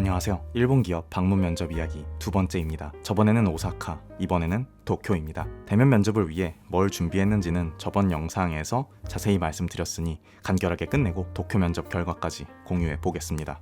안녕하세요. 일본 기업 방문 면접 이야기 두 번째입니다. 저번에는 오사카, 이번에는 도쿄입니다. 대면 면접을 위해 뭘 준비했는지는 저번 영상에서 자세히 말씀드렸으니 간결하게 끝내고 도쿄 면접 결과까지 공유해 보겠습니다.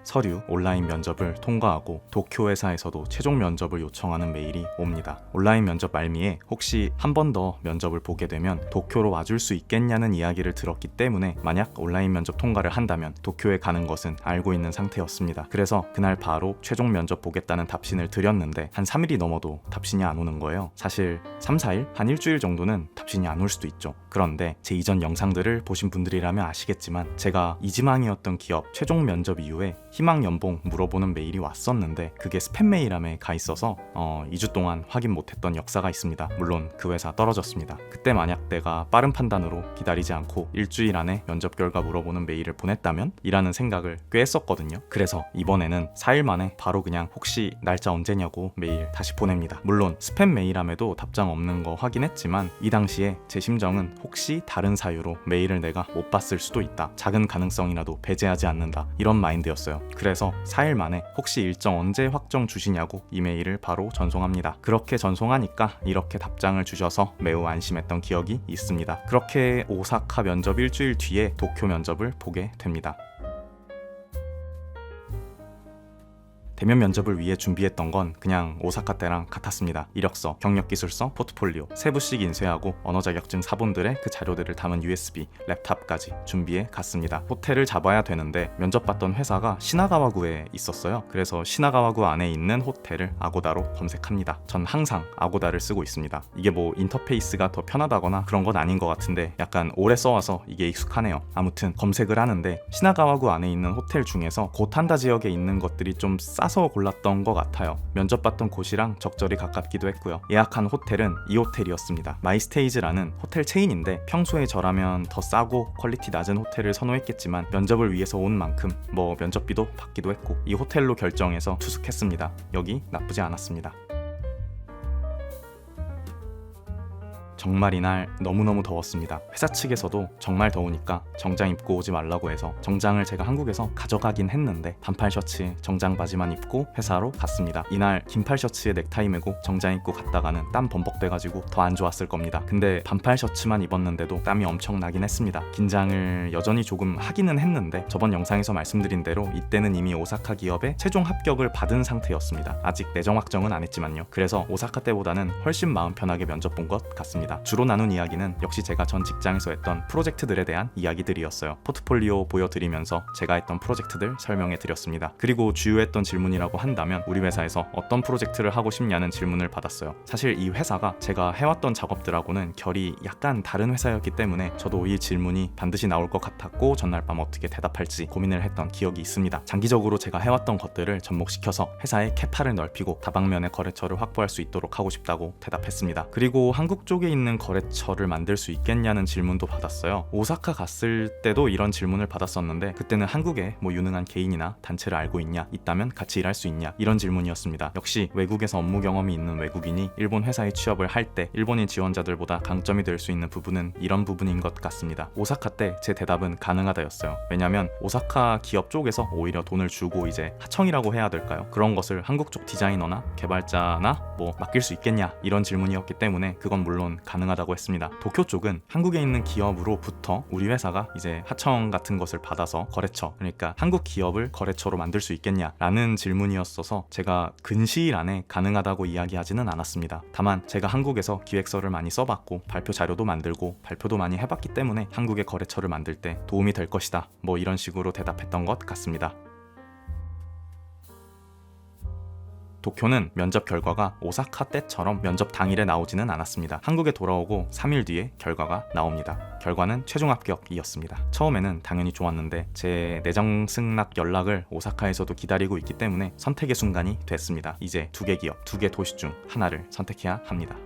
서류, 온라인 면접을 통과하고 도쿄 회사에서도 최종 면접을 요청하는 메일이 옵니다. 온라인 면접 말미에 혹시 한 번 더 면접을 보게 되면 도쿄로 와줄 수 있겠냐는 이야기를 들었기 때문에 만약 온라인 면접 통과를 한다면 도쿄에 가는 것은 알고 있는 상태였습니다. 그래서 그날 바로 최종 면접 보겠다는 답신을 드렸는데 한 3일이 넘어도 답신이 안 오는 거예요. 사실 3, 4일? 한 일주일 정도는 답신이 안 올 수도 있죠. 그런데 제 이전 영상들을 보신 분들이라면 아시겠지만 제가 이지망이었던 기업 최종 면접 이후에 희망 연봉 물어보는 메일이 왔었는데 그게 스팸 메일함에 가 있어서 2주 동안 확인 못했던 역사가 있습니다. 물론 그 회사 떨어졌습니다. 그때 만약 내가 빠른 판단으로 기다리지 않고 일주일 안에 면접 결과 물어보는 메일을 보냈다면? 이라는 생각을 꽤 했었거든요. 그래서 이번에는 4일 만에 바로 그냥 혹시 날짜 언제냐고 메일 다시 보냅니다. 물론 스팸 메일함에도 답장 없는 거 확인했지만 이 당시에 제 심정은 혹시 다른 사유로 메일을 내가 못 봤을 수도 있다. 작은 가능성이라도 배제하지 않는다. 이런 마인드였어요. 그래서 4일 만에 혹시 일정 언제 확정 주시냐고 이메일을 바로 전송합니다. 그렇게 전송하니까 이렇게 답장을 주셔서 매우 안심했던 기억이 있습니다. 그렇게 오사카 면접 일주일 뒤에 도쿄 면접을 보게 됩니다. 대면 면접을 위해 준비했던 건 그냥 오사카 때랑 같았습니다. 이력서, 경력기술서, 포트폴리오, 세부씩 인쇄하고 언어 자격증 사본들의 그 자료들을 담은 USB, 랩탑까지 준비해 갔습니다. 호텔을 잡아야 되는데 면접 봤던 회사가 시나가와구에 있었어요. 그래서 시나가와구 안에 있는 호텔을 아고다로 검색합니다. 전 항상 아고다를 쓰고 있습니다. 이게 뭐 인터페이스가 더 편하다거나 그런 건 아닌 것 같은데 약간 오래 써와서 이게 익숙하네요. 아무튼 검색을 하는데 시나가와구 안에 있는 호텔 중에서 고탄다 지역에 있는 것들이 좀 싸서 골랐던 것 같아요. 면접 봤던 곳이랑 적절히 가깝기도 했고요. 예약한 호텔은 이 호텔이었습니다. 마이스테이즈라는 호텔 체인인데 평소에 저라면 더 싸고 퀄리티 낮은 호텔을 선호했겠지만 면접을 위해서 온 만큼 뭐 면접비도 받기도 했고 이 호텔로 결정해서 투숙했습니다. 여기 나쁘지 않았습니다. 정말 이날 너무너무 더웠습니다. 회사 측에서도 정말 더우니까 정장 입고 오지 말라고 해서 정장을 제가 한국에서 가져가긴 했는데 반팔 셔츠에 정장 바지만 입고 회사로 갔습니다. 이날 긴팔 셔츠에 넥타이 매고 정장 입고 갔다가는 땀 범벅돼가지고 더 안 좋았을 겁니다. 근데 반팔 셔츠만 입었는데도 땀이 엄청 나긴 했습니다. 긴장을 여전히 조금 하기는 했는데 저번 영상에서 말씀드린 대로 이때는 이미 오사카 기업에 최종 합격을 받은 상태였습니다. 아직 내정 확정은 안 했지만요. 그래서 오사카 때보다는 훨씬 마음 편하게 면접 본 것 같습니다. 주로 나눈 이야기는 역시 제가 전 직장에서 했던 프로젝트들에 대한 이야기들이었어요. 포트폴리오 보여드리면서 제가 했던 프로젝트들 설명해 드렸습니다. 그리고 주요했던 질문이라고 한다면 우리 회사에서 어떤 프로젝트를 하고 싶냐는 질문을 받았어요. 사실 이 회사가 제가 해왔던 작업들하고는 결이 약간 다른 회사였기 때문에 저도 이 질문이 반드시 나올 것 같았고 전날 밤 어떻게 대답할지 고민을 했던 기억이 있습니다. 장기적으로 제가 해왔던 것들을 접목시켜서 회사의 캐파를 넓히고 다방면의 거래처를 확보할 수 있도록 하고 싶다고 대답했습니다. 그리고 한국 쪽에 있는 거래처를 만들 수 있겠냐는 질문도 받았어요. 오사카 갔을 때도 이런 질문을 받았었는데 그때는 한국에 뭐 유능한 개인이나 단체를 알고 있냐, 있다면 같이 일할 수 있냐 이런 질문이었습니다. 역시 외국에서 업무 경험이 있는 외국인이 일본 회사에 취업을 할 때 일본인 지원자들보다 강점이 될 수 있는 부분은 이런 부분인 것 같습니다. 오사카 때 제 대답은 가능하다였어요. 왜냐면 오사카 기업 쪽에서 오히려 돈을 주고 이제 하청이라고 해야 될까요? 그런 것을 한국 쪽 디자이너나 개발자나 뭐 맡길 수 있겠냐 이런 질문이었기 때문에 그건 물론 가능하다고 했습니다. 도쿄 쪽은 한국에 있는 기업으로부터 우리 회사가 이제 하청 같은 것을 받아서 거래처, 그러니까 한국 기업을 거래처로 만들 수 있겠냐 라는 질문이었어서 제가 근시일 안에 가능하다고 이야기하지는 않았습니다. 다만 제가 한국에서 기획서를 많이 써봤고 발표 자료도 만들고 발표도 많이 해봤기 때문에 한국의 거래처를 만들 때 도움이 될 것이다 뭐 이런 식으로 대답했던 것 같습니다. 도쿄는 면접 결과가 오사카 때처럼 면접 당일에 나오지는 않았습니다. 한국에 돌아오고 3일 뒤에 결과가 나옵니다. 결과는 최종 합격이었습니다. 처음에는 당연히 좋았는데 제 내정 승낙 연락을 오사카에서도 기다리고 있기 때문에 선택의 순간이 됐습니다. 이제 2개 기업, 2개 도시 중 하나를 선택해야 합니다.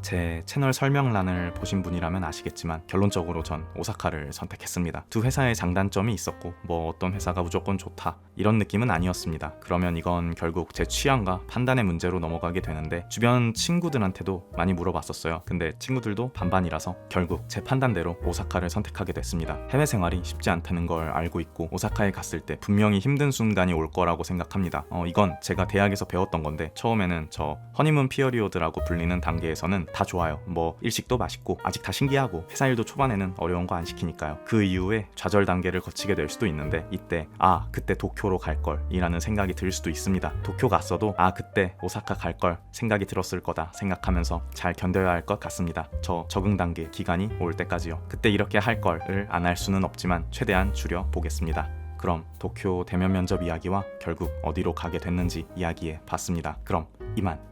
제 채널 설명란을 보신 분이라면 아시겠지만 결론적으로 전 오사카를 선택했습니다. 두 회사의 장단점이 있었고 뭐 어떤 회사가 무조건 좋다 이런 느낌은 아니었습니다. 그러면 이건 결국 제 취향과 판단의 문제로 넘어가게 되는데 주변 친구들한테도 많이 물어봤었어요. 근데 친구들도 반반이라서 결국 제 판단대로 오사카를 선택하게 됐습니다. 해외 생활이 쉽지 않다는 걸 알고 있고 오사카에 갔을 때 분명히 힘든 순간이 올 거라고 생각합니다. 이건 제가 대학에서 배웠던 건데 처음에는 저 허니문 피어리오드라고 불리는 단계에서는 다 좋아요. 뭐 일식도 맛있고 아직 다 신기하고 회사 일도 초반에는 어려운 거 안 시키니까요. 그 이후에 좌절 단계를 거치게 될 수도 있는데 이때 그때 도쿄로 갈걸 이라는 생각이 들 수도 있습니다. 도쿄 갔어도 그때 오사카 갈걸 생각이 들었을 거다 생각하면서 잘 견뎌야 할 것 같습니다. 저 적응 단계 기간이 올 때까지요. 그때 이렇게 할 걸을 안 할 수는 없지만 최대한 줄여 보겠습니다. 그럼 도쿄 대면 면접 이야기와 결국 어디로 가게 됐는지 이야기해 봤습니다. 그럼 이만.